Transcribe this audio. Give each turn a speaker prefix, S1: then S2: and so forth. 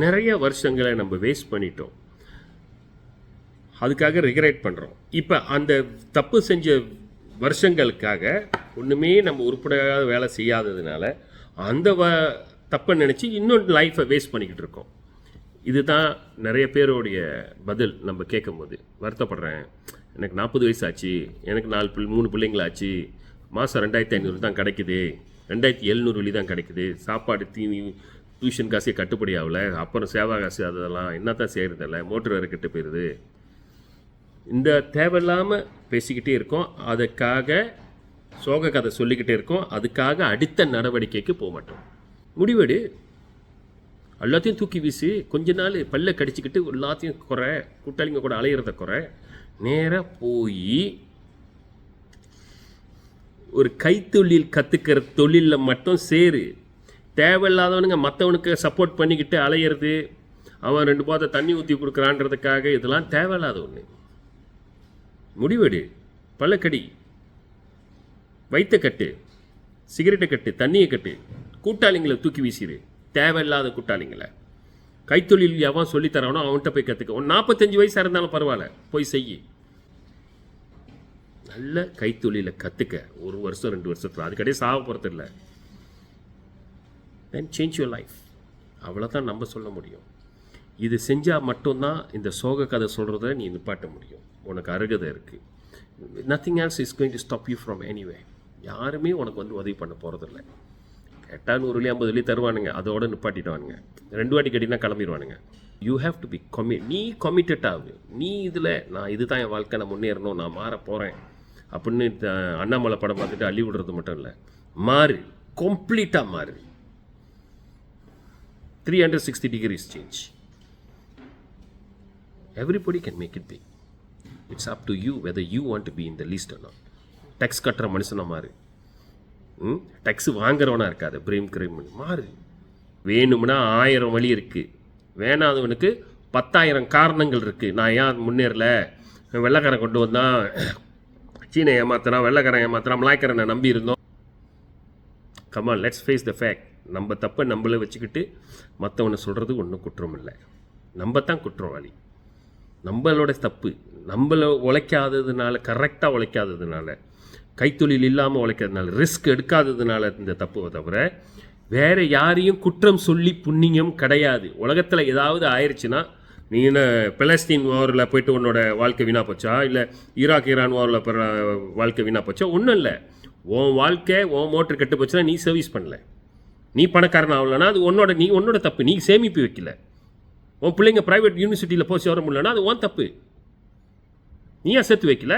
S1: நிறைய வருஷங்களை நம்ம வேஸ்ட் பண்ணிட்டோம். அதுக்காக ரிக்ரெட் பண்ணுறோம். இப்போ அந்த தப்பு செஞ்ச வருஷங்களுக்காக ஒன்றுமே நம்ம உருப்படியாக வேலை செய்யாததுனால அந்த தப்பை நினச்சி இன்னொரு லைஃப்பை வேஸ்ட் பண்ணிக்கிட்டு இருக்கோம். இதுதான் நிறைய பேருடைய பதில். நம்ம கேட்கும்போது வருத்தப்படுறேன், எனக்கு 40 வயசு ஆச்சு, எனக்கு 3 பிள்ளைங்களாச்சு, மாதம் 2500 தான் கிடைக்குது, 2700 தான் கிடைக்குது, சாப்பாடு தீனி டியூஷன் காசே கட்டுப்படி ஆகலை, அப்புறம் சேவா காசு அதெல்லாம் என்ன தான் செய்கிறதில்ல, மோட்டர் வேறு கெட்டு போயிடுது. இந்த தேவையில்லாமல் பேசிக்கிட்டே இருக்கோம். அதுக்காக சோக கதை சொல்லிக்கிட்டே இருக்கோம். அதுக்காக அடுத்த நடவடிக்கைக்கு போக மாட்டோம். முடிவெடு, எல்லாத்தையும் தூக்கி வீசு. கொஞ்ச நாள் பல்ல கடிச்சிக்கிட்டு எல்லாத்தையும் குறை, கூட்டாளிங்க கூட அலையிறத குறை, நேராக போய் ஒரு கைத்தொழில் கற்றுக்கிற தொழிலில் மட்டும் சேரு. தேவையில்லாதவனுங்க மற்றவனுக்கு சப்போர்ட் பண்ணிக்கிட்டு அலையிறது, அவன் 2 பாதை தண்ணி ஊற்றி கொடுக்குறான்றதுக்காக இதெல்லாம் தேவையில்லாத ஒன்று. முடிவெடு, பல்லக்கடி, வைத்த கட்டு, சிகரெட்டை கட்டு, தண்ணியை கட்டு, கூட்டாளிங்களை தூக்கி வீசிடு. தேவையில்லாத கூட்டாளிங்களை. கைத்தொழில் எவன் சொல்லித்தரானோ அவன்கிட்ட போய் கற்றுக்க. 45 வயசாக இருந்தாலும் பரவாயில்ல, போய் செய்யி. நல்ல கைத்தொழிலை கற்றுக்க. 1 வருஷம் 2 வருஷத்தில் அதுக்கடையே சாக போகிறது இல்லை. தென் சேஞ்ச் யுவர் லைஃப். அவ்வளோதான் நம்ம சொல்ல முடியும். இது செஞ்சால் மட்டும்தான் இந்த சோக கதை சொல்கிறத நீ நிப்பாட்ட முடியும். உனக்கு அருகதை இருக்குது. Nothing else is going to stop you from anyway. யாருமே உனக்கு உதவி பண்ண போகிறதில்ல. கேட்டால் 100 தருவானுங்க, அதோடு நிப்பாட்டிடுவானுங்க. 2 வாட்டி கட்டினா கிளம்பிடுவானுங்க. யூ ஹேவ் டு பி நீ கமிட்டட் ஆகு. நீ இதில் நான் இதுதான் என் வாழ்க்கை, நான் முன்னேறணும், நான் மாற போகிறேன் அப்படின்னு அண்ணாமலை படம் பார்த்துட்டு அள்ளி விடுறது மட்டும் இல்லை, மாறு, கம்ப்ளீட்டாக மாறு. 360 degrees change. Everybody can make it big. It's up to you whether you want to be in the list or not. Tax கட்டுற மனுஷனா மாறு. டேக்ஸ் வாங்குறவனா இருக்காது. கிரைம் மாறு. வேணும்னா 1000 வழி இருக்குது. வேணாதவனுக்கு 10,000 காரணங்கள் இருக்குது. நான் ஏன் முன்னேறல, வெள்ளைக்காரன் கொண்டு வந்தான், சீனை ஏமாத்தினா, வெள்ளைக்காரன் ஏமாத்தினா, மலாய்க்காரனை நம்பி இருந்தோம். Come on, let's face the fact. நம்ம தப்பை நம்மளை வச்சுக்கிட்டு மற்றவனை சொல்கிறது ஒன்றும் குற்றம் இல்லை. நம்ம தான் குற்றவாளி. நம்மளோட தப்பு. நம்மளை உழைக்காததுனால, கரெக்டாக உழைக்காததுனால, கைத்தொழில் இல்லாமல் உழைக்கிறதுனால, ரிஸ்க் எடுக்காததுனால இந்த தப்பு தவிர வேறு யாரையும் குற்றம் சொல்லி புண்ணியம் கிடையாது. உலகத்தில் ஏதாவது ஆயிடுச்சுன்னா, நீ என்ன பலஸ்தீன் வாரில் போய்ட்டு உன்னோட வாழ்க்கை வீணாக போச்சா, இல்லை ஈரான் வாரில் வாழ்க்கை வீணாக போச்சா? ஒன்றும் இல்லை. உன் வாழ்க்கை, உன் மோட்டர் கெட்டு போச்சுன்னா நீ சர்வீஸ் பண்ணல, நீ பணக்காரன் ஆகலைன்னா அது உன்னோட தப்பு. நீ சேமிப்பு வைக்கல. உன் பிள்ளைங்க ப்ரைவேட் யூனிவர்சிட்டியில் போய் சேர முடியலன்னா அது உன் தப்பு. நீ ஏன் சேர்த்து வைக்கல?